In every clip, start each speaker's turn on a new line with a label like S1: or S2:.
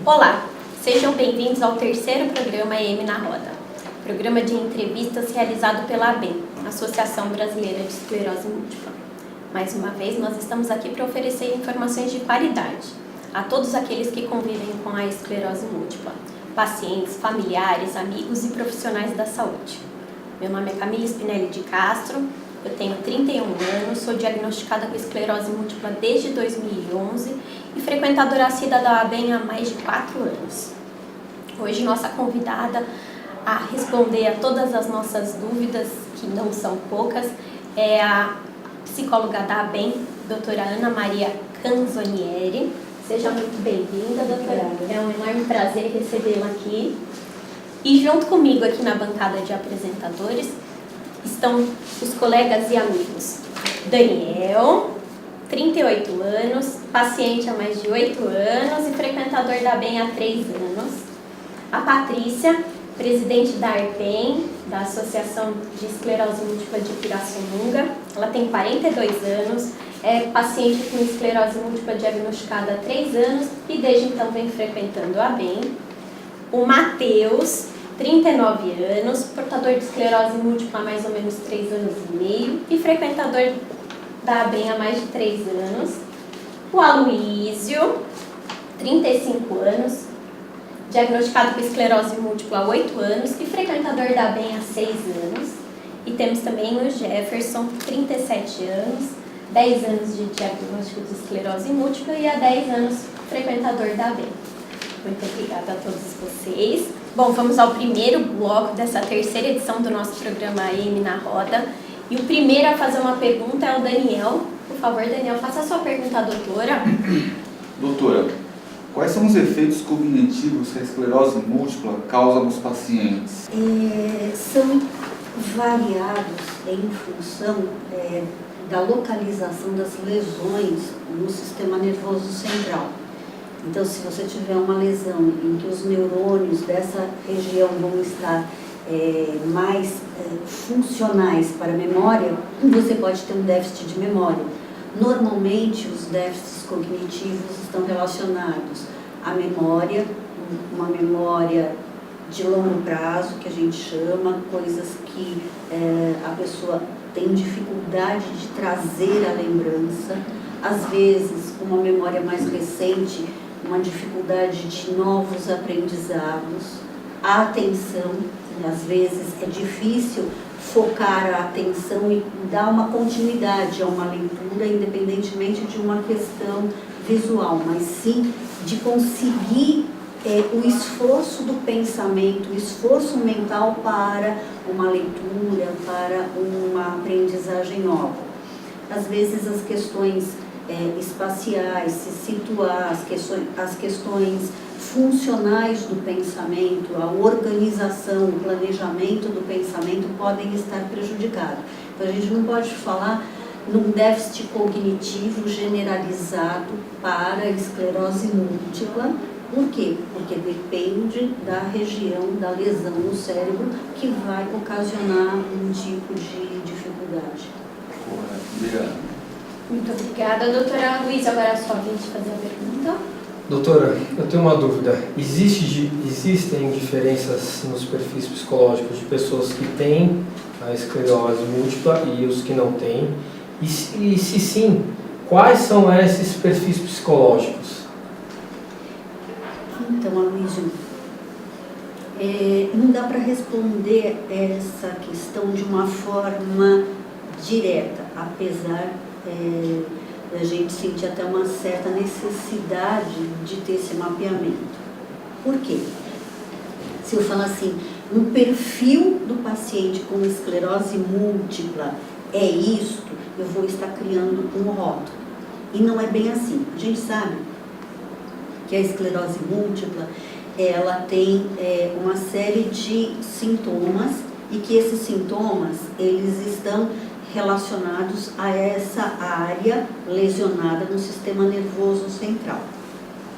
S1: Olá, sejam bem-vindos ao terceiro programa EM na Roda, programa de entrevistas realizado pela ABEM, Associação Brasileira de Esclerose Múltipla. Mais uma vez, nós estamos aqui para oferecer informações de qualidade a todos aqueles que convivem com a esclerose múltipla, pacientes, familiares, amigos e profissionais da saúde. Meu nome é Camila Spinelli de Castro, eu tenho 31 anos, sou diagnosticada com esclerose múltipla desde 2011 e frequentadora assídua da ABEM há mais de 4 anos. Hoje, nossa convidada a responder a todas as nossas dúvidas, que não são poucas, é a psicóloga da ABEM, doutora Ana Maria Canzonieri. Seja muito bem-vinda, doutora. É um enorme prazer recebê-la aqui. E junto comigo aqui na bancada de apresentadores estão os colegas e amigos Daniel, 38 anos, paciente há mais de 8 anos e frequentador da ABEM há 3 anos. A Patrícia, presidente da ARPEM, da Associação de Esclerose Múltipla de Pirassununga. Ela tem 42 anos, é paciente com esclerose múltipla diagnosticada há 3 anos e desde então vem frequentando a ABEM. O Matheus, 39 anos, portador de esclerose múltipla há mais ou menos 3 anos e meio e frequentador da ABEM há mais de 3 anos. O Aloísio, 35 anos, diagnosticado com esclerose múltipla há 8 anos e frequentador da ABEM há 6 anos. E temos também o Jefferson, 37 anos, 10 anos de diagnóstico de esclerose múltipla e há 10 anos frequentador da ABEM. Muito obrigada a todos vocês. Bom, vamos ao primeiro bloco dessa terceira edição do nosso programa EM na Roda. E o primeiro a fazer uma pergunta é o Daniel. Por favor, Daniel, faça a sua pergunta à doutora.
S2: Doutora, quais são os efeitos cognitivos que a esclerose múltipla causa nos pacientes?
S3: São variados em função da localização das lesões no sistema nervoso central. Então, se você tiver uma lesão em que os neurônios dessa região vão estar mais funcionais para a memória, você pode ter um déficit de memória. Normalmente, os déficits cognitivos estão relacionados à memória, uma memória de longo prazo, que a gente chama, coisas que a pessoa tem dificuldade de trazer a lembrança, às vezes, uma memória mais recente, uma dificuldade de novos aprendizados, a atenção, às vezes é difícil focar a atenção e dar uma continuidade a uma leitura, independentemente de uma questão visual, mas sim de conseguir o esforço do pensamento, o esforço mental para uma leitura, para uma aprendizagem nova. Às vezes as questões espaciais, se situar, as questões funcionais do pensamento, a organização, o planejamento do pensamento podem estar prejudicados. Então a gente não pode falar num déficit cognitivo generalizado para a esclerose múltipla. Por quê? Porque depende da região da lesão no cérebro que vai ocasionar um tipo de dificuldade.
S2: Correto, obrigado.
S1: Muito obrigada, doutora Luísa. Agora é a sua vez de fazer a pergunta.
S4: Doutora, eu tenho uma dúvida. Existem diferenças nos perfis psicológicos de pessoas que têm a esclerose múltipla e os que não têm? E se sim, quais são esses perfis psicológicos?
S3: Então, Aloysio, não dá para responder essa questão de uma forma direta, apesar da gente sentir até uma certa necessidade de ter esse mapeamento. Por quê? Se eu falar assim, um perfil do paciente com esclerose múltipla é isto, eu vou estar criando um rótulo. E não é bem assim. A gente sabe que a esclerose múltipla, ela tem uma série de sintomas e que esses sintomas, eles estão relacionados a essa área lesionada no sistema nervoso central.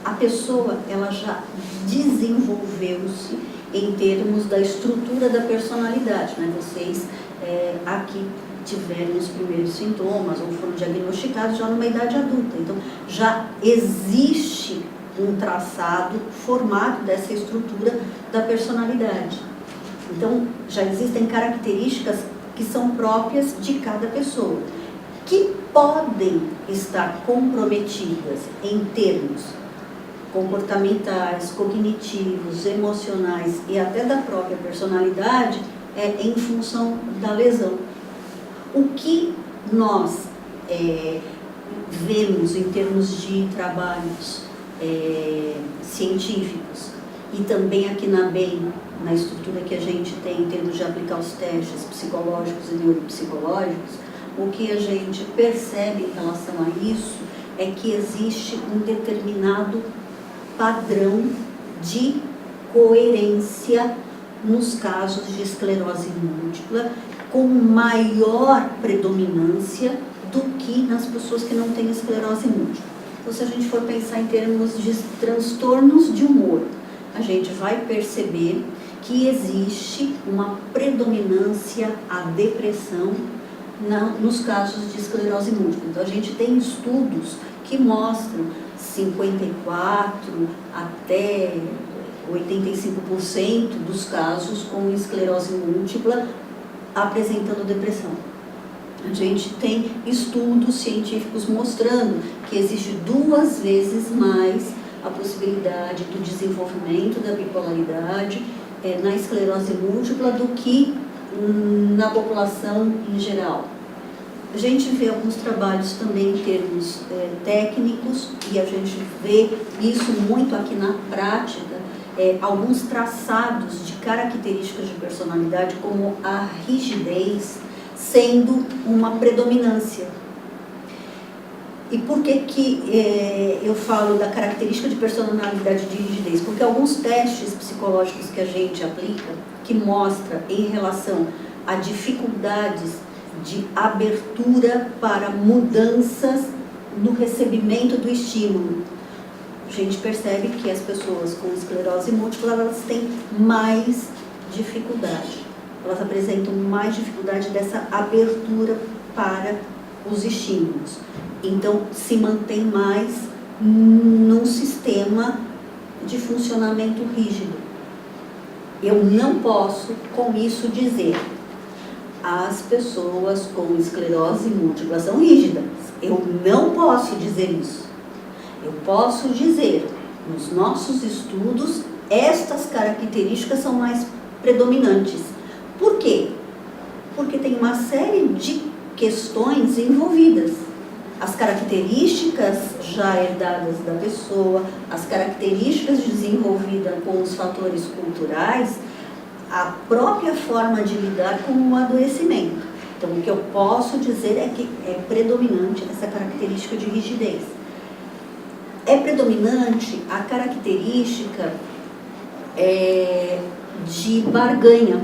S3: A pessoa, ela já desenvolveu-se em termos da estrutura da personalidade, né? Vocês aqui tiveram os primeiros sintomas ou foram diagnosticados já numa idade adulta, então já existe um traçado formado dessa estrutura da personalidade. Então, já existem características que são próprias de cada pessoa, que podem estar comprometidas em termos comportamentais, cognitivos, emocionais e até da própria personalidade, em função da lesão. O que nós vemos em termos de trabalhos científicos e também aqui na BEM, na estrutura que a gente tem em termos de aplicar os testes psicológicos e neuropsicológicos, o que a gente percebe em relação a isso é que existe um determinado padrão de coerência nos casos de esclerose múltipla, com maior predominância do que nas pessoas que não têm esclerose múltipla. Então, se a gente for pensar em termos de transtornos de humor, a gente vai perceber que existe uma predominância à depressão nos casos de esclerose múltipla. Então, a gente tem estudos que mostram 54% até 85% dos casos com esclerose múltipla apresentando depressão. A gente tem estudos científicos mostrando que existe 2 vezes mais a possibilidade do desenvolvimento da bipolaridade na esclerose múltipla do que na população em geral. A gente vê alguns trabalhos também em termos técnicos e a gente vê isso muito aqui na prática, alguns traçados de características de personalidade como a rigidez sendo uma predominância. E por que eu falo da característica de personalidade de rigidez? Porque alguns testes psicológicos que a gente aplica, que mostra em relação a dificuldades de abertura para mudanças no recebimento do estímulo, a gente percebe que as pessoas com esclerose múltipla, elas têm mais dificuldade. Elas apresentam mais dificuldade dessa abertura para os estímulos. Então, se mantém mais num sistema de funcionamento rígido. Eu não posso, com isso, dizer as pessoas com esclerose múltipla são rígidas. Eu não posso dizer isso. Eu posso dizer, nos nossos estudos, estas características são mais predominantes. Por quê? Porque tem uma série de questões envolvidas. As características já herdadas da pessoa, as características desenvolvidas com os fatores culturais, a própria forma de lidar com o adoecimento. Então, o que eu posso dizer é que é predominante essa característica de rigidez. É predominante a característica de barganha,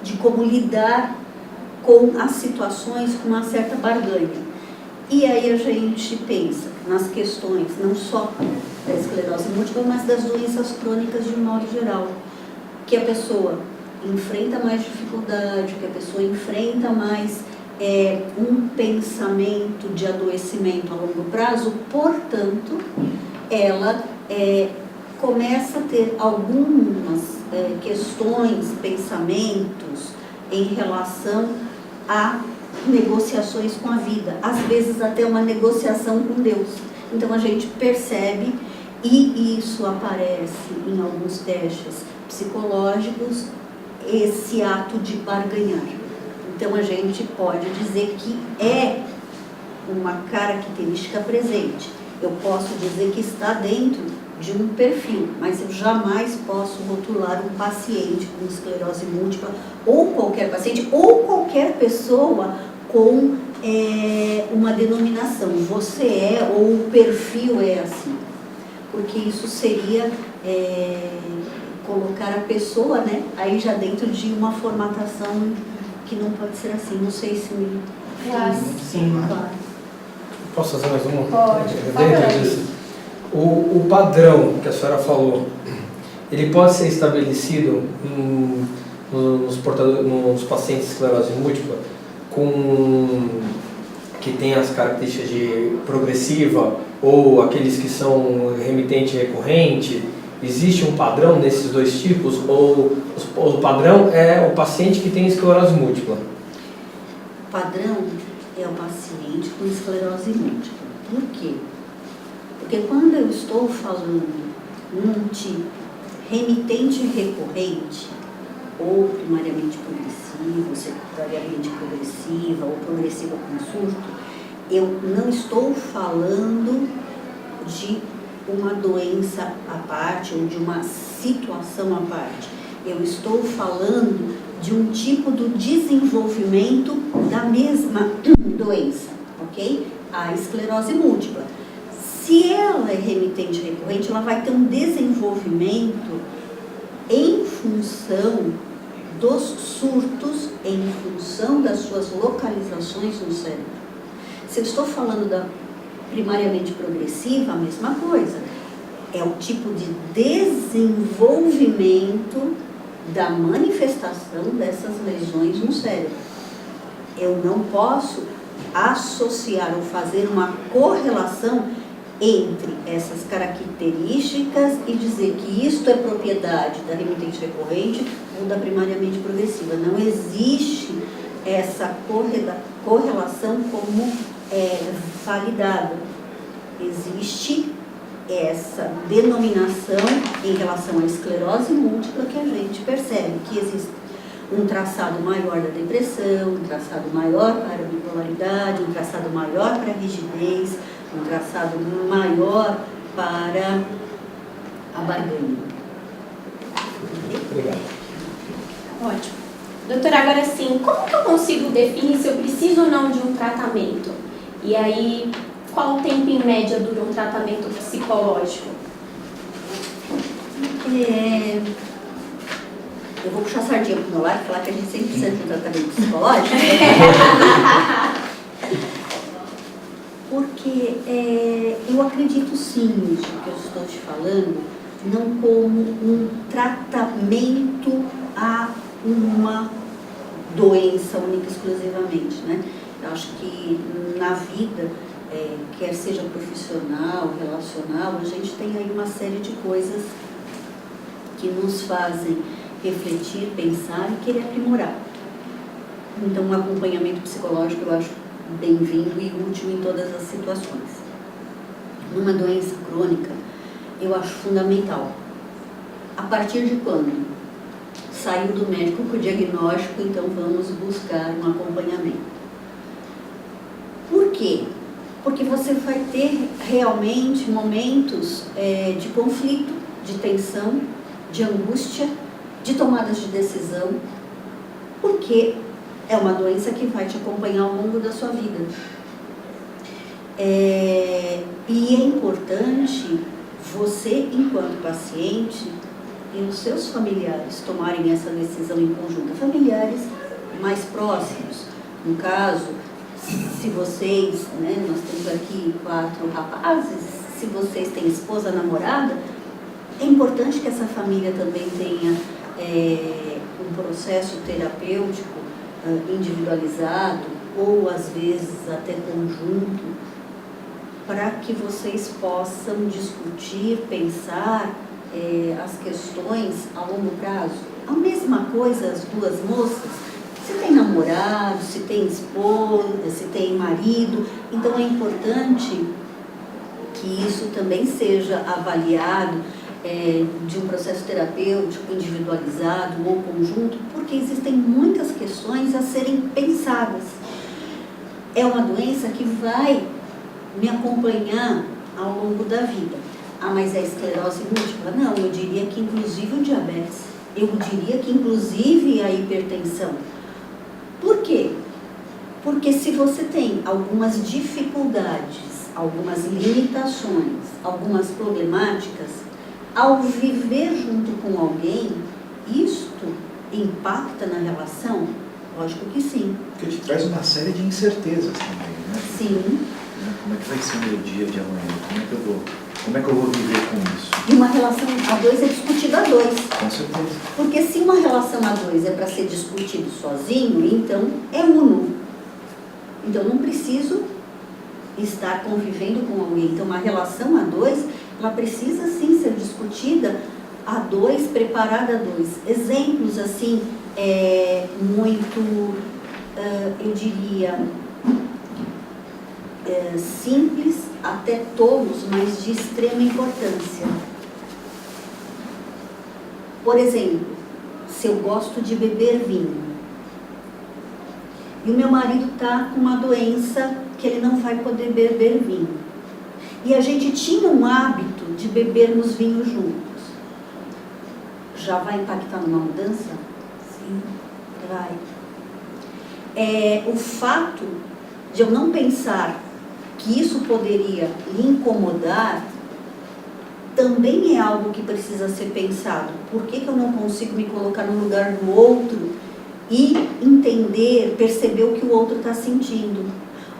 S3: de como lidar com as situações com uma certa barganha. E aí a gente pensa nas questões não só da esclerose múltipla, mas das doenças crônicas de um modo geral, que a pessoa enfrenta mais dificuldade, que a pessoa enfrenta mais um pensamento de adoecimento a longo prazo, portanto, ela começa a ter algumas questões, pensamentos em relação a negociações com a vida, às vezes até uma negociação com Deus. Então a gente percebe, e isso aparece em alguns testes psicológicos, esse ato de barganhar. Então a gente pode dizer que é uma característica presente. Eu posso dizer que está dentro de um perfil, mas eu jamais posso rotular um paciente com esclerose múltipla, ou qualquer paciente, ou qualquer pessoa com uma denominação. Você é, ou o perfil é assim. Porque isso seria colocar a pessoa, né, aí já dentro de uma formatação que não pode ser assim. Não sei se me...
S1: Claro.
S4: Sim.
S3: Claro.
S4: Posso fazer mais uma?
S1: Pode.
S4: Dentro disso. O padrão que a senhora falou, ele pode ser estabelecido nos pacientes de esclerose múltipla que que têm as características de progressiva ou aqueles que são remitente e recorrente? Existe um padrão nesses dois tipos ou o padrão é o paciente que tem esclerose múltipla?
S3: O padrão é o paciente com esclerose múltipla. Por quê? Porque quando eu estou falando num tipo remitente e recorrente, ou primariamente progressiva, ou secundariamente progressiva, ou progressiva com surto, eu não estou falando de uma doença à parte ou de uma situação à parte. Eu estou falando de um tipo do desenvolvimento da mesma doença, ok? A esclerose múltipla. Se ela é remitente e recorrente, ela vai ter um desenvolvimento em função dos surtos, em função das suas localizações no cérebro. Se eu estou falando da primariamente progressiva, a mesma coisa. É o tipo de desenvolvimento da manifestação dessas lesões no cérebro. Eu não posso associar ou fazer uma correlação entre essas características e dizer que isto é propriedade da remitente recorrente ou da primariamente progressiva. Não existe essa correlação como validada. Existe essa denominação em relação à esclerose múltipla que a gente percebe que existe um traçado maior da depressão, um traçado maior para a bipolaridade, um traçado maior para a rigidez, um traçado maior para a barganha.
S4: Obrigado.
S1: Ótimo. Doutora, agora sim, como que eu consigo definir se eu preciso ou não de um tratamento? E aí, qual o tempo em média dura um tratamento psicológico?
S3: Eu vou puxar a sardinha pro meu lado e falar que a gente sempre precisa de um tratamento psicológico. Porque eu acredito sim nisso que eu estou te falando, não como um tratamento a uma doença única e exclusivamente, né? Eu acho que na vida, quer seja profissional, relacional, a gente tem aí uma série de coisas que nos fazem refletir, pensar e querer aprimorar. Então, um acompanhamento psicológico eu acho bem-vindo e útil em todas as situações. Numa doença crônica, eu acho fundamental. A partir de quando saiu do médico com o diagnóstico, então vamos buscar um acompanhamento. Por quê? Porque você vai ter realmente momentos de conflito, de tensão, de angústia, de tomadas de decisão, porque é uma doença que vai te acompanhar ao longo da sua vida. E é importante você, enquanto paciente, e os seus familiares tomarem essa decisão em conjunto. Familiares mais próximos. No caso, se vocês, nós temos aqui 4 rapazes, se vocês têm esposa, namorada, é importante que essa família também tenha um processo terapêutico individualizado ou às vezes até conjunto, para que vocês possam discutir, pensar as questões a longo prazo. A mesma coisa as duas moças, se tem namorado, se tem esposa, se tem marido, então é importante que isso também seja avaliado de um processo terapêutico individualizado ou conjunto, porque existem muitas questões a serem pensadas. É uma doença que vai me acompanhar ao longo da vida. Ah, mas é esclerose múltipla? Não, eu diria que inclusive o diabetes. Eu diria que inclusive a hipertensão. Por quê? Porque se você tem algumas dificuldades, algumas limitações, algumas problemáticas, ao viver junto com alguém, isto impacta na relação? Lógico que sim.
S5: Porque te traz uma série de incertezas também, né?
S3: Sim.
S5: Como é que vai ser o meu dia de amanhã? Como é que eu vou viver com isso?
S3: E uma relação a dois é discutida a dois.
S5: Com certeza.
S3: Porque se uma relação a dois é para ser discutido sozinho, então é uno. Então não preciso estar convivendo com alguém. Então, uma relação a dois, ela precisa sim ser discutida a dois, preparada a dois. Exemplos assim, muito, eu diria, simples, até tolos, mas de extrema importância. Por exemplo, se eu gosto de beber vinho e o meu marido está com uma doença que ele não vai poder beber vinho, e a gente tinha um hábito de bebermos vinho juntos, já vai impactar numa mudança? Sim, vai. O fato de eu não pensar que isso poderia lhe incomodar também é algo que precisa ser pensado. Por que eu não consigo me colocar no lugar do outro e entender, perceber o que o outro está sentindo?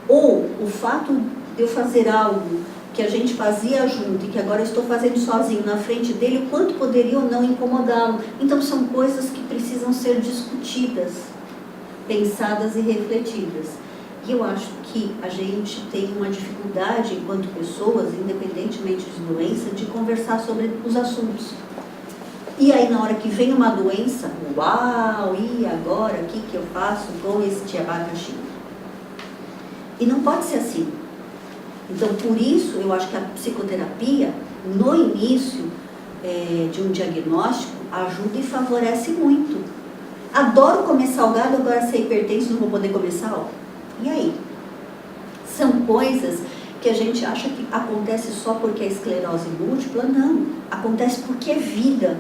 S3: Ou o fato de eu fazer algo que a gente fazia junto e que agora eu estou fazendo sozinho na frente dele, o quanto poderia ou não incomodá-lo? Então são coisas que precisam ser discutidas, pensadas e refletidas. E eu acho que a gente tem uma dificuldade, enquanto pessoas, independentemente de doença, de conversar sobre os assuntos. E aí, na hora que vem uma doença, uau, e agora, o que eu faço com este abacaxi? E não pode ser assim. Então, por isso, eu acho que a psicoterapia, no início de um diagnóstico, ajuda e favorece muito. Adoro comer salgado, agora ser hipertenso, não vou poder comer sal? E aí? São coisas que a gente acha que acontece só porque é esclerose múltipla. Não, acontece porque é vida.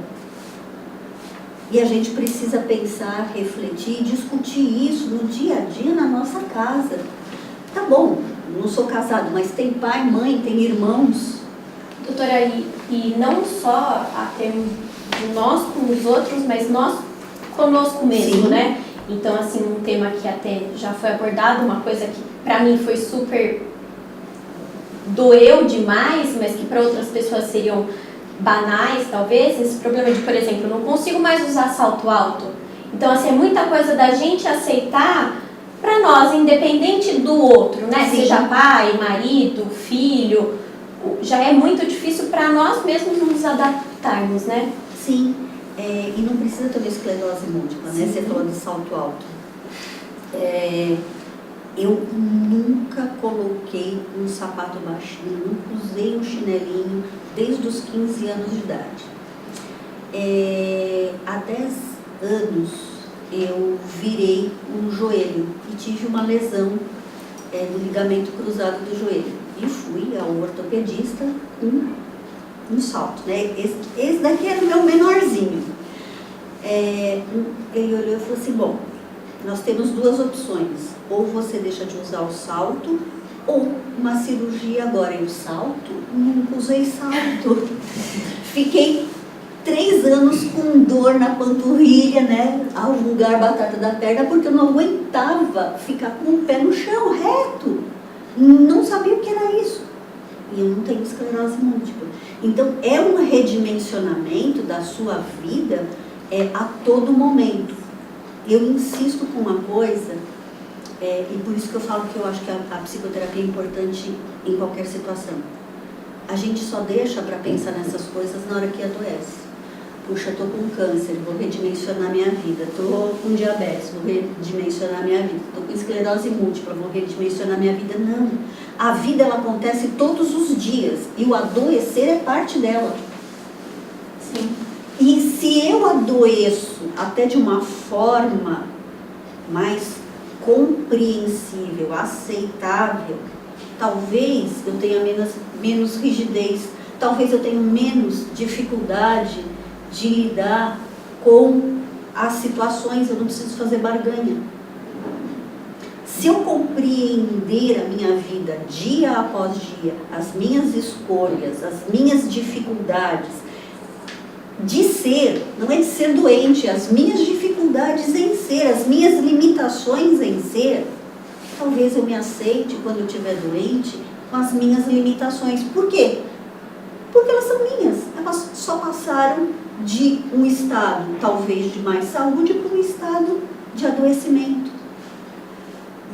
S3: E a gente precisa pensar, refletir, discutir isso no dia a dia na nossa casa. Tá bom, não sou casado, mas tem pai, mãe, tem irmãos.
S1: Doutora, e não só até nós com os outros, mas nós conosco mesmo, sim, né? Então, assim, um tema que até já foi abordado, uma coisa que pra mim foi super doeu demais, mas que para outras pessoas seriam banais, talvez, esse problema de, por exemplo, não consigo mais usar salto alto. Então, assim, é muita coisa da gente aceitar para nós, independente do outro, né? Sim. Seja pai, marido, filho, já é muito difícil para nós mesmos nos adaptarmos, né?
S3: Sim. E não precisa ter uma esclerose múltipla, né? Você falou de salto alto. Eu nunca coloquei um sapato baixinho, nunca usei um chinelinho desde os 15 anos de idade. Há 10 anos eu virei um joelho e tive uma lesão no ligamento cruzado do joelho. E fui ao ortopedista com um salto, né? Esse daqui era o meu menorzinho. Ele olhou e falou assim, bom, nós temos duas opções, ou você deixa de usar o salto, ou uma cirurgia agora. E o salto, nunca usei salto. Fiquei 3 anos com dor na panturrilha, né, ao lugar batata da perna, porque eu não aguentava ficar com o pé no chão, reto. Não sabia o que era isso. E eu não tenho esclerose múltipla. Então, é um redimensionamento da sua vida a todo momento. Eu insisto com uma coisa, e por isso que eu falo que eu acho que a psicoterapia é importante em qualquer situação. A gente só deixa para pensar nessas coisas na hora que adoece. Puxa, estou com câncer, vou redimensionar minha vida. Estou com diabetes, vou redimensionar minha vida. Estou com esclerose múltipla, vou redimensionar minha vida. Não. A vida, ela acontece todos os dias. E o adoecer é parte dela.
S1: Sim.
S3: E se eu adoeço até de uma forma mais compreensível, aceitável, talvez eu tenha menos rigidez, talvez eu tenha menos dificuldade de lidar com as situações, eu não preciso fazer barganha. Se eu compreender a minha vida dia após dia, as minhas escolhas, as minhas dificuldades, de ser, não é de ser doente, as minhas dificuldades em ser, as minhas limitações em ser, talvez eu me aceite quando eu estiver doente com as minhas limitações. Por quê? Porque elas são minhas, elas só passaram de um estado, talvez de mais saúde, para um estado de adoecimento.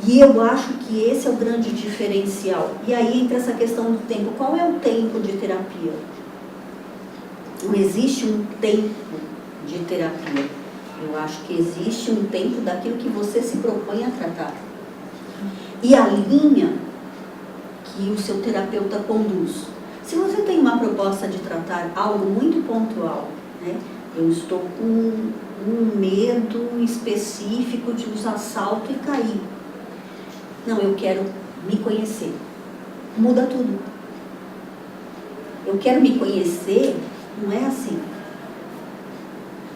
S3: E eu acho que esse é o grande diferencial. E aí entra essa questão do tempo. Qual é o tempo de terapia? Não existe um tempo de terapia. Eu acho que existe um tempo daquilo que você se propõe a tratar. E a linha que o seu terapeuta conduz. Se você tem uma proposta de tratar algo muito pontual, né? Eu estou com um medo específico de usar salto e cair. Não, eu quero me conhecer. Muda tudo. Eu quero me conhecer, não é assim.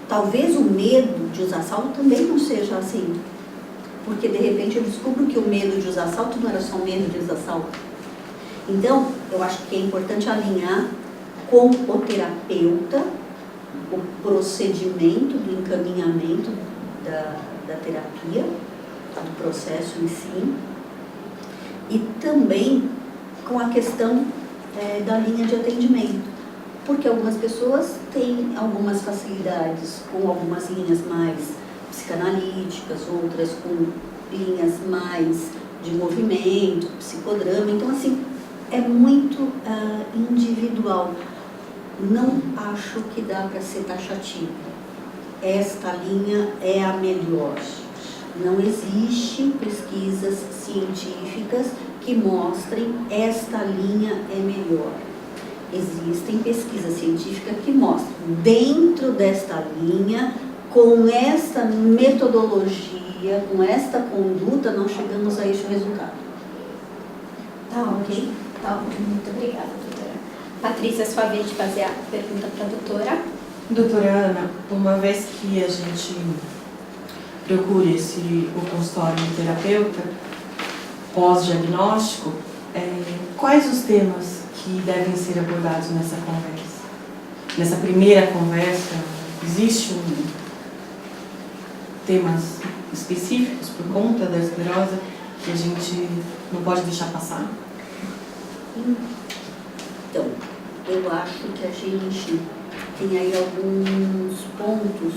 S3: Talvez o medo de usar salto também não seja assim. Porque de repente eu descubro que o medo de usar salto não era só medo de usar salto. Então, eu acho que é importante alinhar com o terapeuta o procedimento do encaminhamento da terapia, do processo em si, e também com a questão da linha de atendimento, porque algumas pessoas têm algumas facilidades com algumas linhas mais psicanalíticas, outras com linhas mais de movimento, psicodrama, então assim, é muito individual. Não acho que dá para ser taxativo. Esta linha é a melhor. Não existem pesquisas científicas que mostrem esta linha é melhor. Existem pesquisas científicas que mostram, dentro desta linha, com esta metodologia, com esta conduta, nós chegamos a este resultado.
S1: Tá ok? Tá ótimo, muito obrigada, doutora. Patrícia, sua vez de fazer a pergunta para a doutora.
S6: Doutora Ana, uma vez que a gente procura o consultório do terapeuta pós-diagnóstico, quais os temas que devem ser abordados nessa conversa? Nessa primeira conversa, existe temas específicos por conta da esclerose que a gente não pode deixar passar?
S3: Então, eu acho que a gente tem aí alguns pontos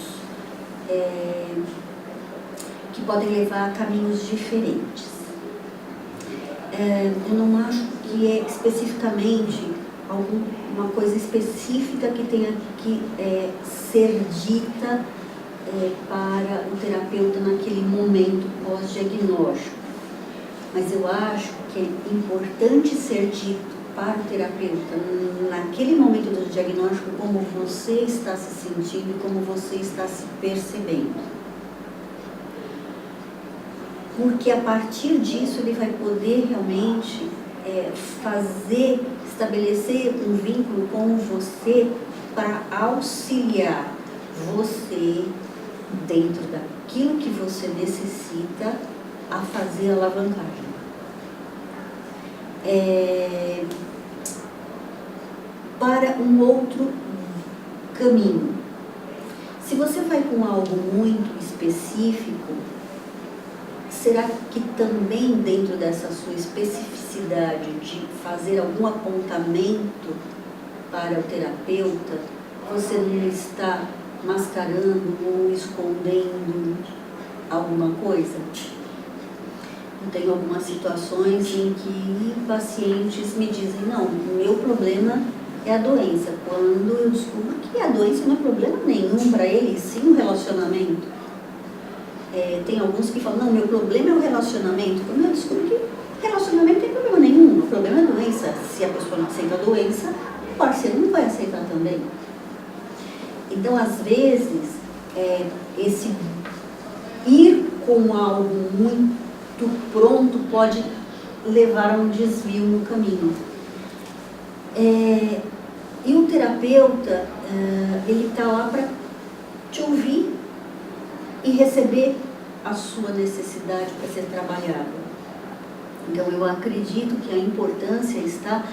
S3: que podem levar a caminhos diferentes. Eu não acho que é especificamente alguma coisa específica que tenha que ser dita para o terapeuta naquele momento pós-diagnóstico. Mas eu acho que é importante ser dito para o terapeuta, naquele momento do diagnóstico, como você está se sentindo e como você está se percebendo. Porque a partir disso ele vai poder realmente estabelecer um vínculo com você para auxiliar você, dentro daquilo que você necessita, a fazer a alavancagem. Para um outro caminho. Se você vai com algo muito específico, será que também dentro dessa sua especificidade de fazer algum apontamento para o terapeuta, você não está mascarando ou escondendo alguma coisa? Eu tenho algumas situações em que pacientes me dizem, não, o meu problema é a doença. Quando eu descubro que a doença não é problema nenhum para ele, sim o relacionamento. Tem alguns que falam, não, meu problema é o relacionamento. Quando eu descubro que relacionamento não tem problema nenhum, o problema é a doença. Se a pessoa não aceita a doença, o parceiro não vai aceitar também. Então, às vezes, esse ir com algo muito pronto pode levar a um desvio no caminho. E o terapeuta, ele está lá para te ouvir e receber a sua necessidade para ser trabalhada. Então, eu acredito que a importância está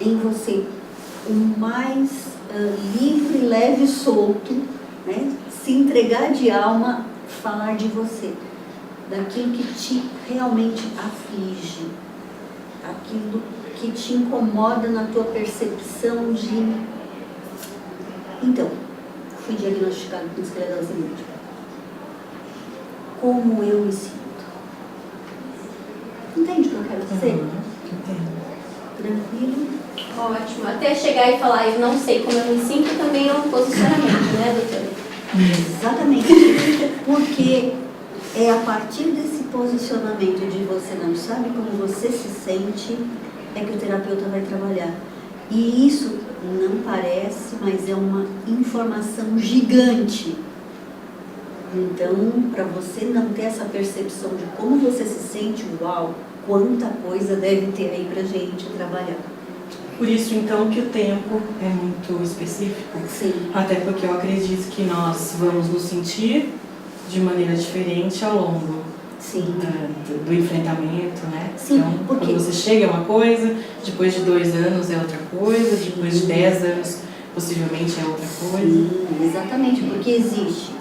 S3: em você o mais livre, leve e solto, né? Se entregar de alma, falar de você, daquilo que te realmente aflige, aquilo que te incomoda na tua percepção de... Então, fui diagnosticado com esclerose múltipla. Como eu me sinto? Sei.
S6: Entendo.
S3: Tranquilo?
S1: Ótimo. Até chegar e falar, eu não sei como eu me sinto, também é um posicionamento, né, doutora?
S3: Exatamente. Porque é a partir desse posicionamento de você não sabe como você se sente, é que o terapeuta vai trabalhar. E isso não parece, mas é uma informação gigante. Então, para você não ter essa percepção de como você se sente, uau, quanta coisa deve ter aí pra gente trabalhar.
S6: Por isso, então, que o tempo é muito específico.
S3: Sim.
S6: Até porque eu acredito que nós vamos nos sentir de maneira diferente ao longo
S3: Sim.
S6: do enfrentamento, né?
S3: Sim,
S6: Então,
S3: porque-
S6: quando você chega é uma coisa, depois de 2 anos é outra coisa,
S3: Sim.
S6: depois de 10 anos possivelmente é outra coisa.
S3: Sim, exatamente, porque existe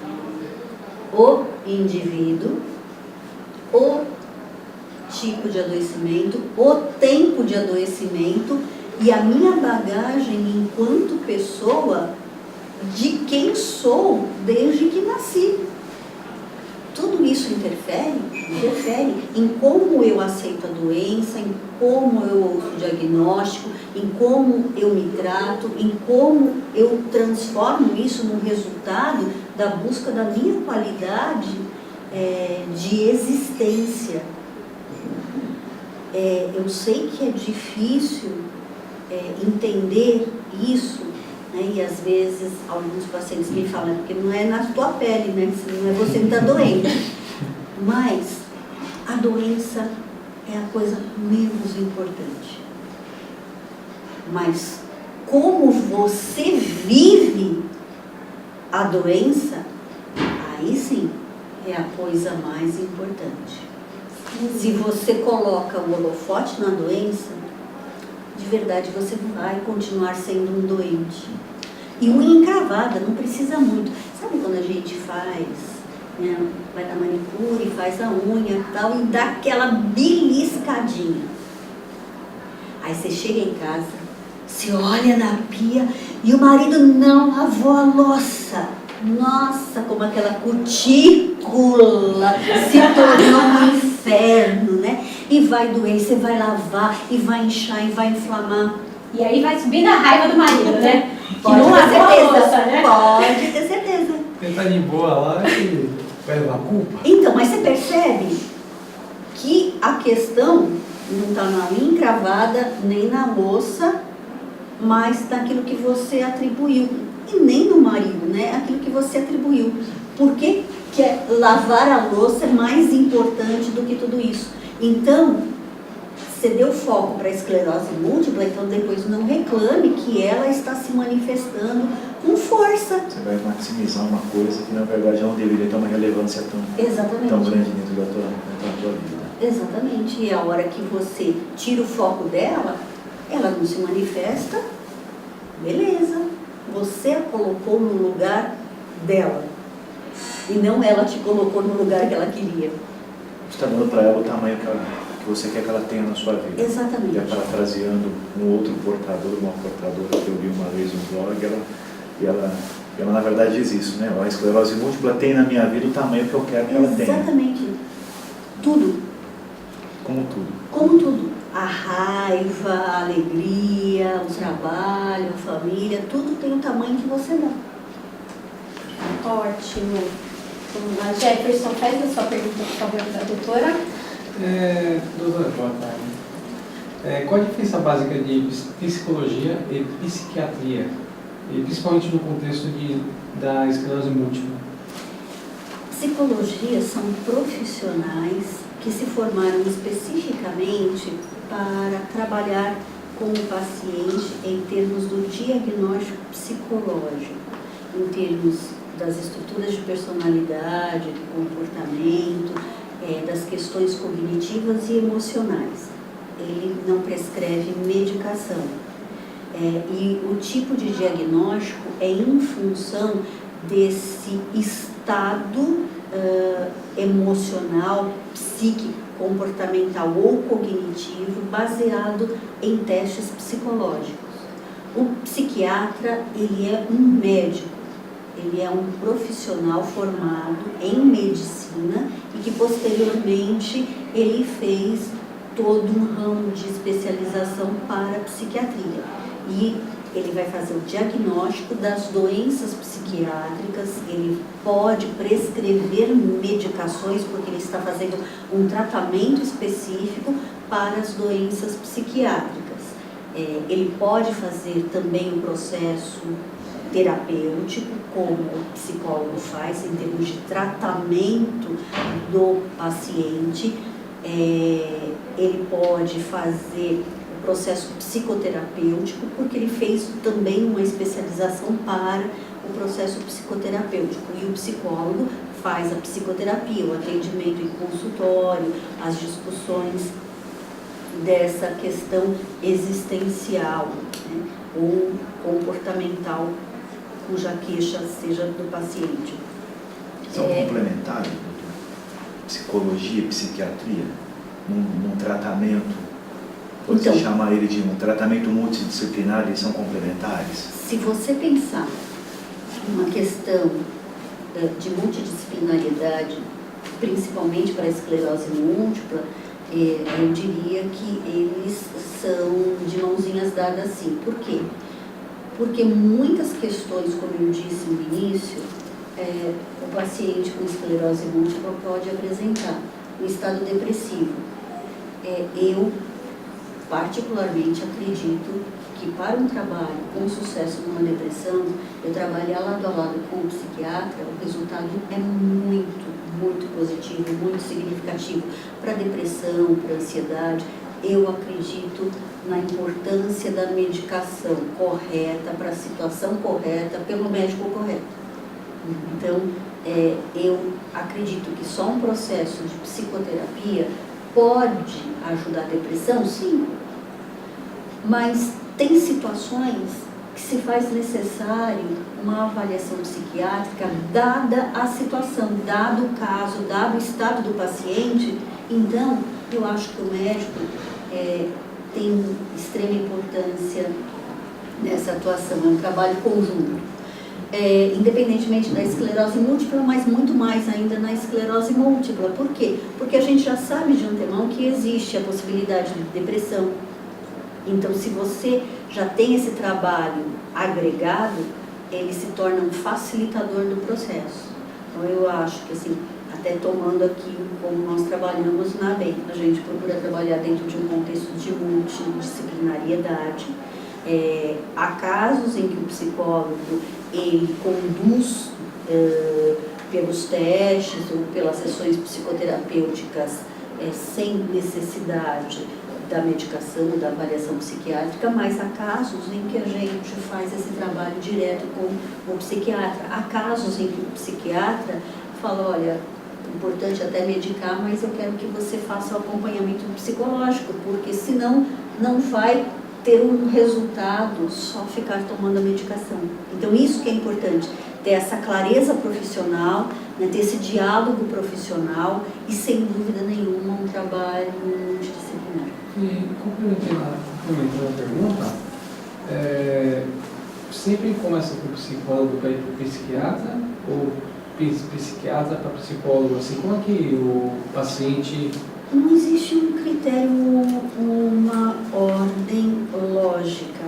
S3: o indivíduo, o tipo de adoecimento, o tempo de adoecimento e a minha bagagem enquanto pessoa de quem sou desde que nasci. Tudo isso interfere em como eu aceito a doença, em como eu ouço o diagnóstico, em como eu me trato, em como eu transformo isso num resultado da busca da minha qualidade de existência. Eu sei que é difícil entender isso, né? E às vezes alguns pacientes me falam, porque não é na tua pele, né? Não é você que está doente. Mas a doença é a coisa menos importante. Mas como você vive a doença, aí sim é a coisa mais importante. Se você coloca o holofote na doença, de verdade você vai continuar sendo um doente. E unha encravada, não precisa muito. Sabe quando a gente faz, né, vai na manicure, faz a unha e tal, e dá aquela beliscadinha. Aí você chega em casa, você olha na pia e o marido não lavou a louça. Nossa, como aquela cutícula se tornou um inferno, né? E vai doer, você vai lavar, e vai inchar, e vai inflamar.
S1: E aí vai subir na raiva do marido, né? Que
S3: Pode
S1: não
S3: ter
S1: lavou a
S3: certeza,
S1: louça, né?
S3: pode ter certeza.
S4: Ele tá de boa lá e vai levar a culpa.
S3: Então, mas você percebe que a questão não está na unha encravada, nem na louça, mas naquilo que você atribuiu. E nem no marido, né? Aquilo que você atribuiu. Por que lavar a louça é mais importante do que tudo isso? Então, você deu foco para a esclerose múltipla, então depois não reclame que ela está se manifestando com força.
S5: Você vai maximizar uma coisa que na verdade não deveria ter uma relevância tão grande dentro da tua vida.
S3: Exatamente. E a hora que você tira o foco dela, ela não se manifesta, beleza. Você a colocou no lugar dela. E não ela te colocou no lugar que ela queria.
S5: Você está dando para ela o tamanho que você quer que ela tenha na sua vida.
S3: Exatamente.
S5: E parafraseando um outro portador, uma portadora que eu vi uma vez no blog, ela na verdade diz isso, né? A esclerose múltipla tem na minha vida o tamanho que eu quero que ela tenha.
S3: Exatamente. Tudo.
S5: Como tudo.
S3: Como tudo. A raiva, a alegria, o trabalho, a família, tudo tem o tamanho que você dá.
S1: Ótimo. Vamos lá, Jefferson, faz a sua pergunta, por favor, para a doutora.
S7: Doutora, boa tarde. Qual a diferença básica de psicologia e psiquiatria? E principalmente no contexto da esclerose múltipla?
S3: Psicologia são profissionais que se formaram especificamente para trabalhar com o paciente em termos do diagnóstico psicológico, em termos das estruturas de personalidade, do comportamento, das questões cognitivas e emocionais. Ele não prescreve medicação. E o tipo de diagnóstico é em função desse estado emocional, psíquico, comportamental ou cognitivo baseado em testes psicológicos. O psiquiatra, ele é um médico, ele é um profissional formado em medicina e que posteriormente ele fez todo um ramo de especialização para a psiquiatria. E ele vai fazer o diagnóstico das doenças psiquiátricas, ele pode prescrever medicações, porque ele está fazendo um tratamento específico para as doenças psiquiátricas. Ele pode fazer também o processo terapêutico, como o psicólogo faz, em termos de tratamento do paciente. Ele pode fazer o processo psicoterapêutico, porque ele fez também uma especialização para o processo psicoterapêutico. E o psicólogo faz a psicoterapia, o atendimento em consultório, as discussões dessa questão existencial, né, ou comportamental, cuja queixa seja do paciente.
S5: São complementares, psicologia e psiquiatria, num tratamento, pode-se chamar ele de um tratamento multidisciplinar, eles são complementares?
S3: Se você pensar numa questão de multidisciplinariedade, principalmente para a esclerose múltipla, eu diria que eles são de mãozinhas dadas sim. Por quê? Porque muitas questões, como eu disse no início, o paciente com esclerose múltipla pode apresentar um estado depressivo. Eu, particularmente, acredito que para um trabalho com sucesso numa depressão, eu trabalhar lado a lado com o psiquiatra, o resultado é muito positivo, muito significativo para depressão, para ansiedade. Eu acredito na importância da medicação correta, para a situação correta, pelo médico correto. Então, eu acredito que só um processo de psicoterapia pode ajudar a depressão, sim, mas tem situações que se faz necessário uma avaliação psiquiátrica dada a situação, dado o caso, dado o estado do paciente. Então, eu acho que o médico tem extrema importância nessa atuação, é um trabalho conjunto. Independentemente da esclerose múltipla, mas muito mais ainda na esclerose múltipla. Por quê? Porque a gente já sabe de antemão que existe a possibilidade de depressão. Então, se você já tem esse trabalho agregado, ele se torna um facilitador do processo. Então, eu acho que, assim, até tomando aqui como nós trabalhamos na ABEM, a gente procura trabalhar dentro de um contexto de multidisciplinariedade. Há casos em que o psicólogo ele conduz pelos testes ou pelas sessões psicoterapêuticas sem necessidade da medicação ou da avaliação psiquiátrica, mas há casos em que a gente faz esse trabalho direto com o psiquiatra. Há casos em que o psiquiatra fala, olha, é importante até medicar, mas eu quero que você faça o acompanhamento psicológico, porque senão não vai ter um resultado só ficar tomando a medicação. Então isso que é importante, ter essa clareza profissional, né, ter esse diálogo profissional e, sem dúvida nenhuma, um trabalho multidisciplinar.
S7: E complementando a pergunta, sempre começa com o psicólogo para ir para o psiquiatra ou psiquiatra para psicólogo? Assim, como é que o paciente...
S3: Não existe um critério, uma ordem lógica.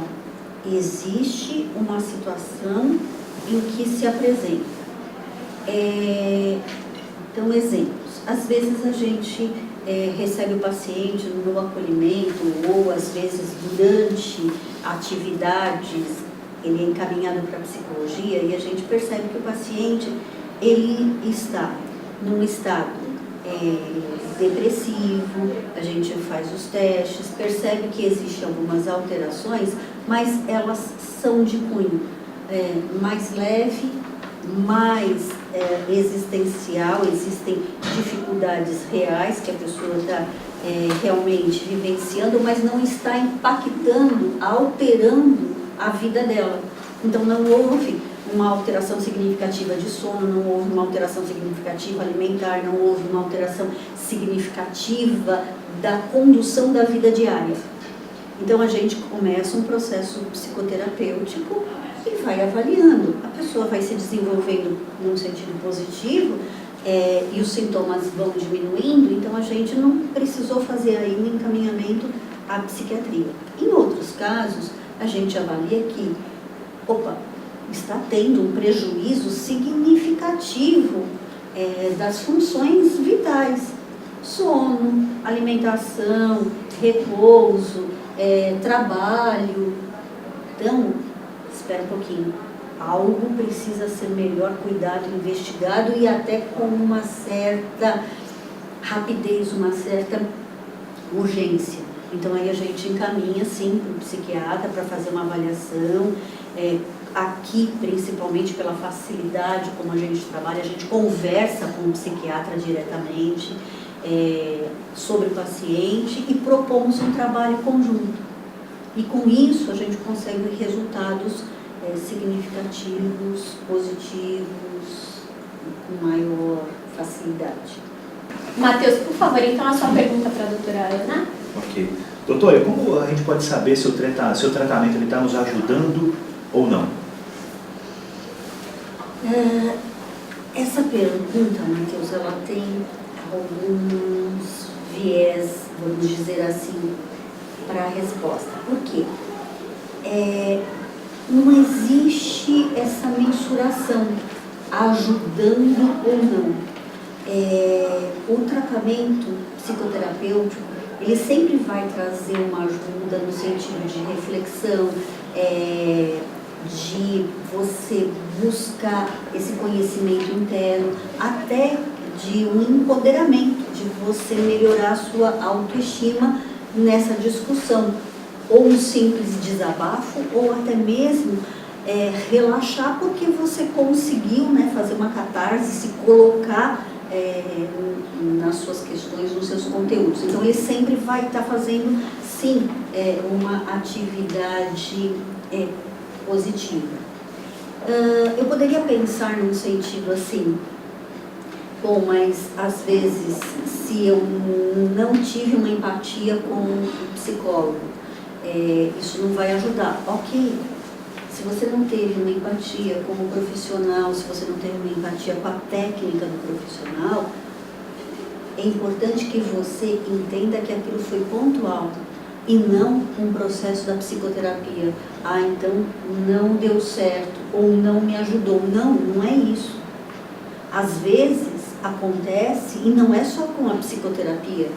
S3: Existe uma situação em que se apresenta. Então, exemplos. Às vezes a gente recebe o paciente no acolhimento ou, às vezes, durante atividades, ele é encaminhado para a psicologia e a gente percebe que o paciente ele está num estado depressivo, a gente faz os testes, percebe que existem algumas alterações, mas elas são de cunho mais leve, mais existencial, existem dificuldades reais que a pessoa está realmente vivenciando, mas não está impactando, alterando a vida dela. Então não houve uma alteração significativa de sono, não houve uma alteração significativa alimentar, não houve uma alteração significativa da condução da vida diária. Então a gente começa um processo psicoterapêutico e vai avaliando. A pessoa vai se desenvolvendo num sentido positivo, e os sintomas vão diminuindo, então a gente não precisou fazer ainda encaminhamento à psiquiatria. Em outros casos, a gente avalia que, está tendo um prejuízo significativo das funções vitais, sono, alimentação, repouso, trabalho. Então, espera um pouquinho, algo precisa ser melhor cuidado, investigado e até com uma certa rapidez, uma certa urgência. Então aí a gente encaminha sim para o psiquiatra para fazer uma avaliação. Aqui, principalmente pela facilidade como a gente trabalha, a gente conversa com o psiquiatra diretamente sobre o paciente e propomos um trabalho conjunto. E com isso a gente consegue resultados significativos, positivos, com maior facilidade.
S1: Matheus, por favor, então a sua pergunta para a doutora Ana.
S5: Ok. Doutora, como a gente pode saber se o tratamento está nos ajudando ou não?
S3: Essa pergunta, Matheus, ela tem alguns viés, vamos dizer assim, para a resposta. Por quê? Não existe essa mensuração, ajudando ou não. O tratamento psicoterapêutico, ele sempre vai trazer uma ajuda no sentido de reflexão, de você buscar esse conhecimento interno, até de um empoderamento, de você melhorar a sua autoestima nessa discussão, ou um simples desabafo, ou até mesmo relaxar porque você conseguiu, né, fazer uma catarse, se colocar nas suas questões, nos seus conteúdos. Então ele sempre vai estar fazendo, sim, uma atividade positiva. Eu poderia pensar num sentido assim, bom, mas às vezes se eu não tive uma empatia com o psicólogo, isso não vai ajudar. Ok, se você não teve uma empatia como profissional, se você não teve uma empatia com a técnica do profissional, é importante que você entenda que aquilo foi pontual e não um processo da psicoterapia. Então não deu certo ou não me ajudou. Não é isso. Às vezes acontece, e não é só com a psicoterapia.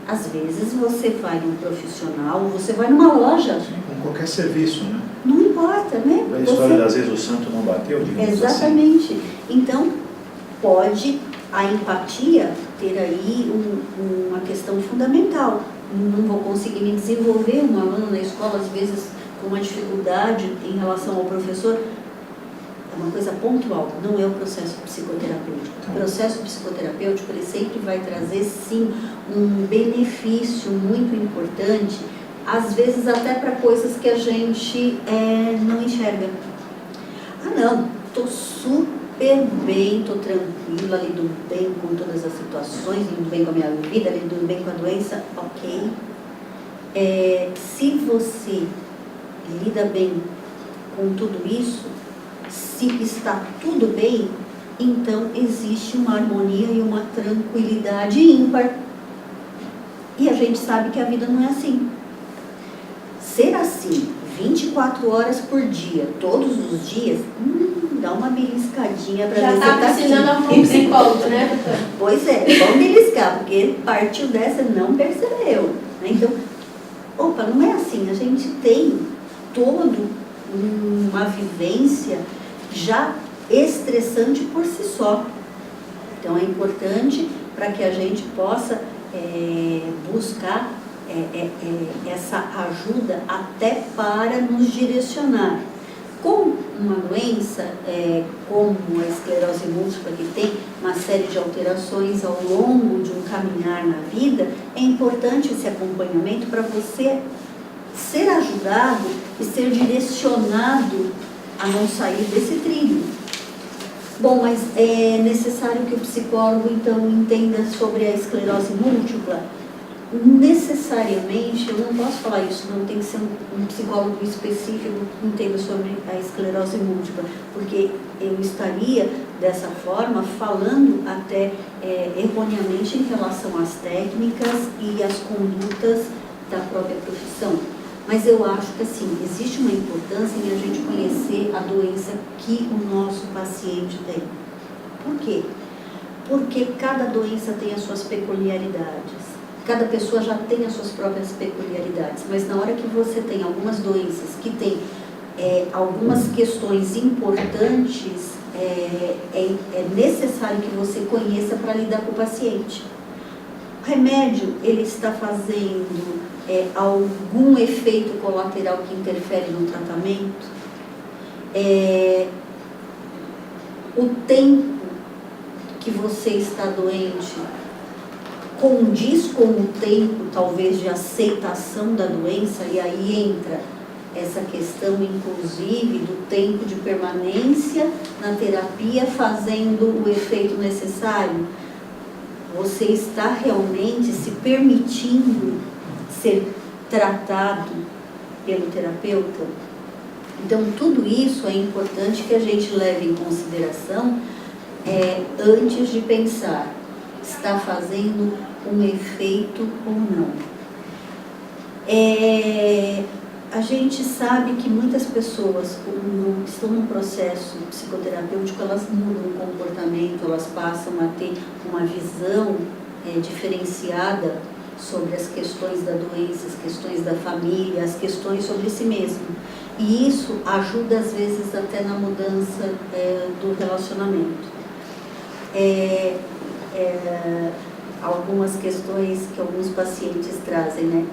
S3: Às vezes você vai num profissional, você vai numa loja.
S5: Sim, com qualquer serviço, né?
S3: Não importa, né?
S5: A história das vezes o santo não bateu, digamos assim.
S3: Exatamente. Então, pode a empatia ter aí uma questão fundamental. Não vou conseguir me desenvolver, um aluno na escola, às vezes, com uma dificuldade em relação ao professor. É uma coisa pontual, não é o processo psicoterapêutico. O processo psicoterapêutico, ele sempre vai trazer, sim, um benefício muito importante, às vezes até para coisas que a gente não enxerga. Não, estou super bem, estou tranquila, lido bem com todas as situações, lido bem com a minha vida, lido bem com a doença, ok. Se você lida bem com tudo isso, se está tudo bem, então existe uma harmonia e uma tranquilidade ímpar. E a gente sabe que a vida não é assim. Ser assim, 24 horas por dia, todos os dias, dá uma beliscadinha para ver se
S1: Já está precisando arrumar um psicólogo, né?
S3: Pois é, vamos beliscar, porque ele partiu dessa e não percebeu. Né? Então, não é assim. A gente tem toda uma vivência já estressante por si só. Então é importante para que a gente possa buscar essa ajuda até para nos direcionar. Com uma doença como a esclerose múltipla, que tem uma série de alterações ao longo de um caminhar na vida, é importante esse acompanhamento para você ser ajudado e ser direcionado a não sair desse trilho. Bom, mas é necessário que o psicólogo, então, entenda sobre a esclerose múltipla? necessariamente, eu não posso falar isso, não tem que ser um psicólogo específico que entenda sobre a esclerose múltipla, porque eu estaria, dessa forma, falando até erroneamente em relação às técnicas e às condutas da própria profissão. Mas eu acho que, assim, existe uma importância em a gente conhecer a doença que o nosso paciente tem. Por quê? Porque cada doença tem as suas peculiaridades. Cada pessoa já tem as suas próprias peculiaridades, mas na hora que você tem algumas doenças que têm algumas questões importantes, é necessário que você conheça para lidar com o paciente. O remédio, ele está fazendo algum efeito colateral que interfere no tratamento? O tempo que você está doente condiz com o tempo, talvez, de aceitação da doença, e aí entra essa questão, inclusive, do tempo de permanência na terapia, fazendo o efeito necessário. Você está realmente se permitindo ser tratado pelo terapeuta? Então, tudo isso é importante que a gente leve em consideração antes de pensar, está fazendo um efeito ou não. A gente sabe que muitas pessoas, quando estão num processo psicoterapêutico, elas mudam o comportamento, elas passam a ter uma visão diferenciada sobre as questões da doença, as questões da família, as questões sobre si mesmo. E isso ajuda, às vezes, até na mudança do relacionamento. Algumas questões que alguns pacientes trazem, né?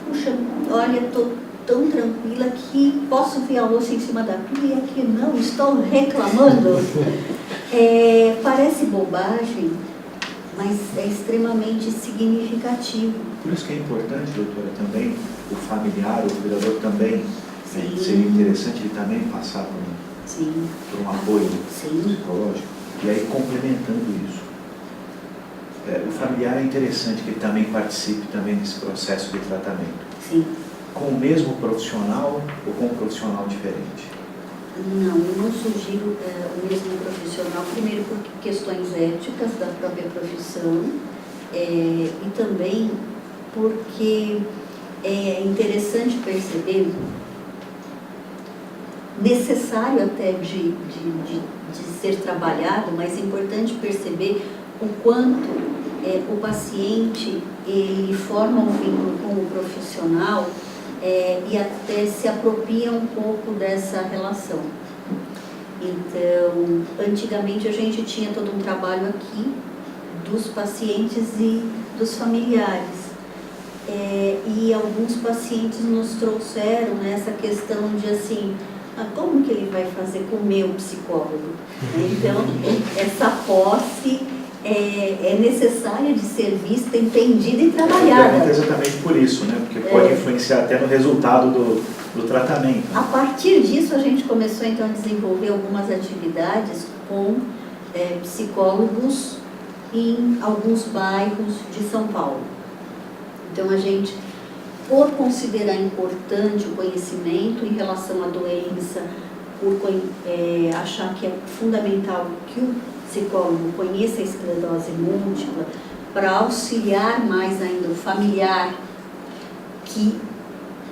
S3: Puxa, olha, estou tão tranquila que posso ver a louça em cima da pia e aqui não, estou reclamando. Parece bobagem, mas é extremamente significativo.
S5: Por isso que é importante, doutora, também o familiar, o cuidador também, seria interessante ele também passar por um apoio psicológico, e aí complementando isso. O familiar é interessante que ele também participe também desse processo de tratamento.
S3: Sim.
S5: Com o mesmo profissional ou com um profissional diferente?
S3: Não, eu não sugiro o mesmo profissional, primeiro por questões éticas da própria profissão e também porque é interessante perceber, necessário até de ser trabalhado, mas é importante perceber o quanto o paciente ele forma um vínculo com o profissional e até se apropria um pouco dessa relação. Então, antigamente a gente tinha todo um trabalho aqui dos pacientes e dos familiares. E alguns pacientes nos trouxeram essa questão de assim, como que ele vai fazer com o meu psicólogo? Então, essa posse é necessária de ser vista, entendida e trabalhada.
S5: Exatamente por isso, né? Porque pode influenciar até no resultado do tratamento.
S3: A partir disso, a gente começou então a desenvolver algumas atividades com psicólogos em alguns bairros de São Paulo. Então, a gente, por considerar importante o conhecimento em relação à doença, por achar que é fundamental que o psicólogo conheça a esclerose múltipla, para auxiliar mais ainda o familiar, que,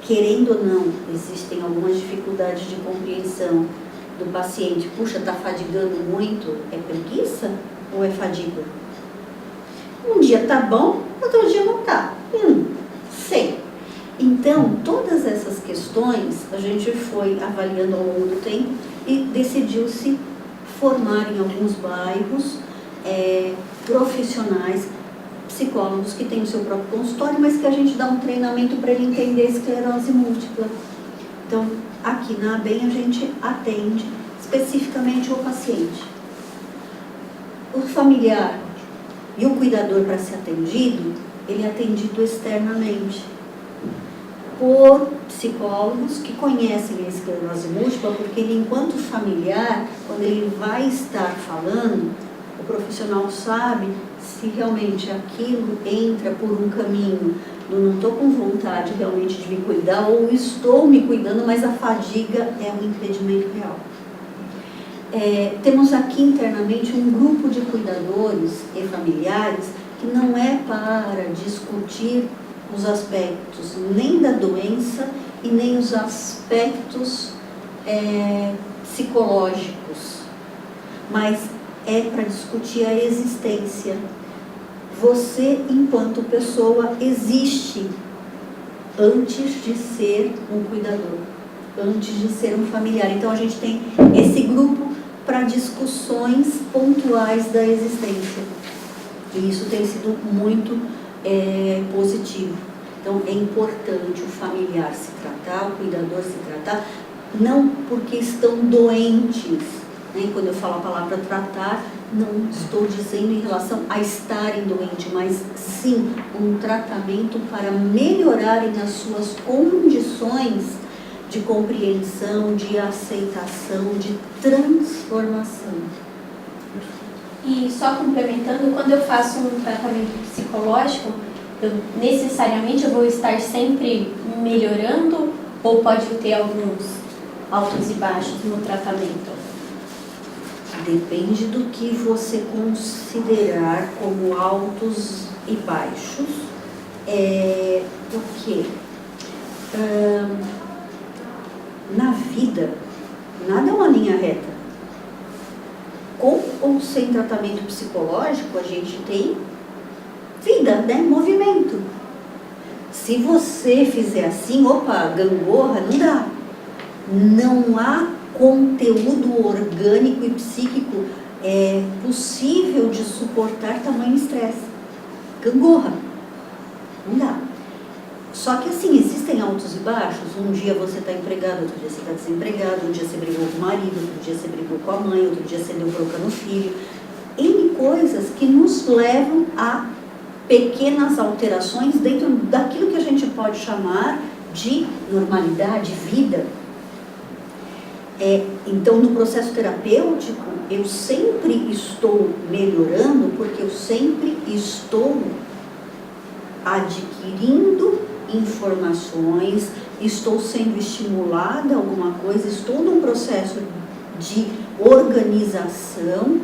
S3: querendo ou não, existem algumas dificuldades de compreensão do paciente. Puxa, está fadigando muito, é preguiça ou é fadiga? Um dia está bom, outro dia não está. Sei. Então, todas essas questões a gente foi avaliando ao longo do tempo e decidiu-se formar em alguns bairros profissionais, psicólogos que têm o seu próprio consultório, mas que a gente dá um treinamento para ele entender a esclerose múltipla. Então, aqui na ABEM a gente atende especificamente o paciente. O familiar e o cuidador para ser atendido, ele é atendido externamente por psicólogos que conhecem a esclerose múltipla, porque ele, enquanto familiar, quando ele vai estar falando, o o profissional sabe se realmente aquilo entra por um caminho, eu não estou com vontade realmente de me cuidar, ou estou me cuidando, mas a fadiga é um impedimento real. Temos aqui internamente um grupo de cuidadores e familiares que não é para discutir os aspectos nem da doença e nem os aspectos psicológicos, mas é para discutir a existência. Você, enquanto pessoa, existe antes de ser um cuidador, antes de ser um familiar. Então a gente tem esse grupo para discussões pontuais da existência. E isso tem sido muito positivo. Então é importante o familiar se tratar, o cuidador se tratar, não porque estão doentes, né? Quando eu falo a palavra tratar, não estou dizendo em relação a estarem doentes, mas sim um tratamento para melhorarem as suas condições de compreensão, de aceitação, de transformação.
S1: E só complementando, quando eu faço um tratamento psicológico, necessariamente eu vou estar sempre melhorando ou pode ter alguns altos e baixos no tratamento?
S3: Depende do que você considerar como altos e baixos. Por quê? Na vida, nada é uma linha reta. Com ou sem tratamento psicológico, a gente tem vida, né? Movimento. Se você fizer assim, gangorra, não dá. Não há conteúdo orgânico e psíquico possível de suportar tamanho estresse. Gangorra. Não dá. Só que assim, existem altos e baixos. Um dia você está empregado, outro dia você está desempregado, um dia você brigou com o marido, outro dia você brigou com a mãe, outro dia você deu bronca no filho. N coisas que nos levam a pequenas alterações dentro daquilo que a gente pode chamar de normalidade, vida. Então, no processo terapêutico, eu sempre estou melhorando, porque eu sempre estou adquirindo informações, estou sendo estimulada a alguma coisa, estou num processo de organização,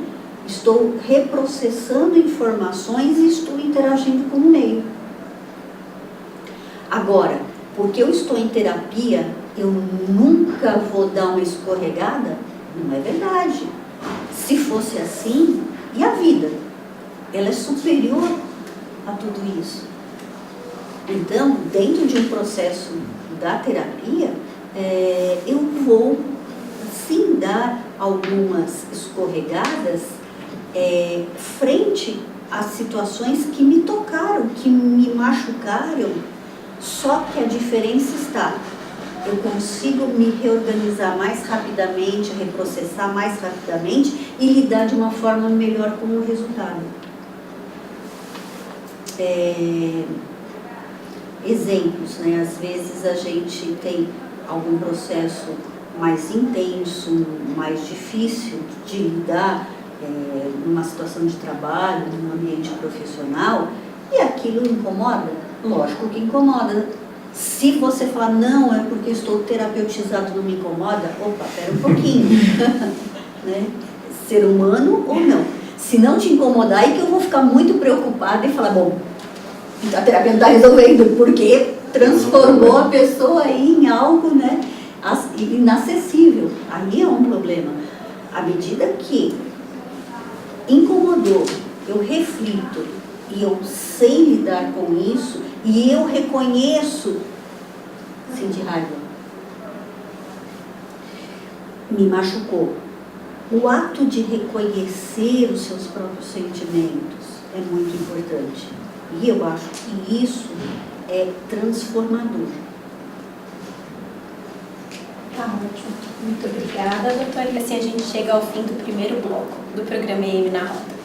S3: estou reprocessando informações e estou interagindo com o meio. Agora, porque eu estou em terapia, eu nunca vou dar uma escorregada? Não é verdade. Se fosse assim, e a vida? Ela é superior a tudo isso. Então, dentro de um processo da terapia, eu vou, sim, dar algumas escorregadas frente às situações que me tocaram, que me machucaram, só que a diferença está, eu consigo me reorganizar mais rapidamente, reprocessar mais rapidamente e lidar de uma forma melhor com o resultado. Exemplos, né? Às vezes a gente tem algum processo mais intenso, mais difícil de lidar numa situação de trabalho, num ambiente profissional, e aquilo incomoda? Lógico que incomoda. Se você falar, não, é porque estou terapeutizado, não me incomoda, opa, pera um pouquinho. Né? Ser humano ou não? Se não te incomodar, é que eu vou ficar muito preocupada e falar, bom, a terapia não está resolvendo, porque transformou a pessoa aí em algo, né, inacessível. Aí é um problema. À medida que incomodou, eu reflito e eu sei lidar com isso e eu reconheço, senti raiva, me machucou. O ato de reconhecer os seus próprios sentimentos é muito importante. E eu acho que isso é transformador.
S1: Tá ótimo. Muito obrigada, doutora. E assim a gente chega ao fim do primeiro bloco do programa EM na Rota.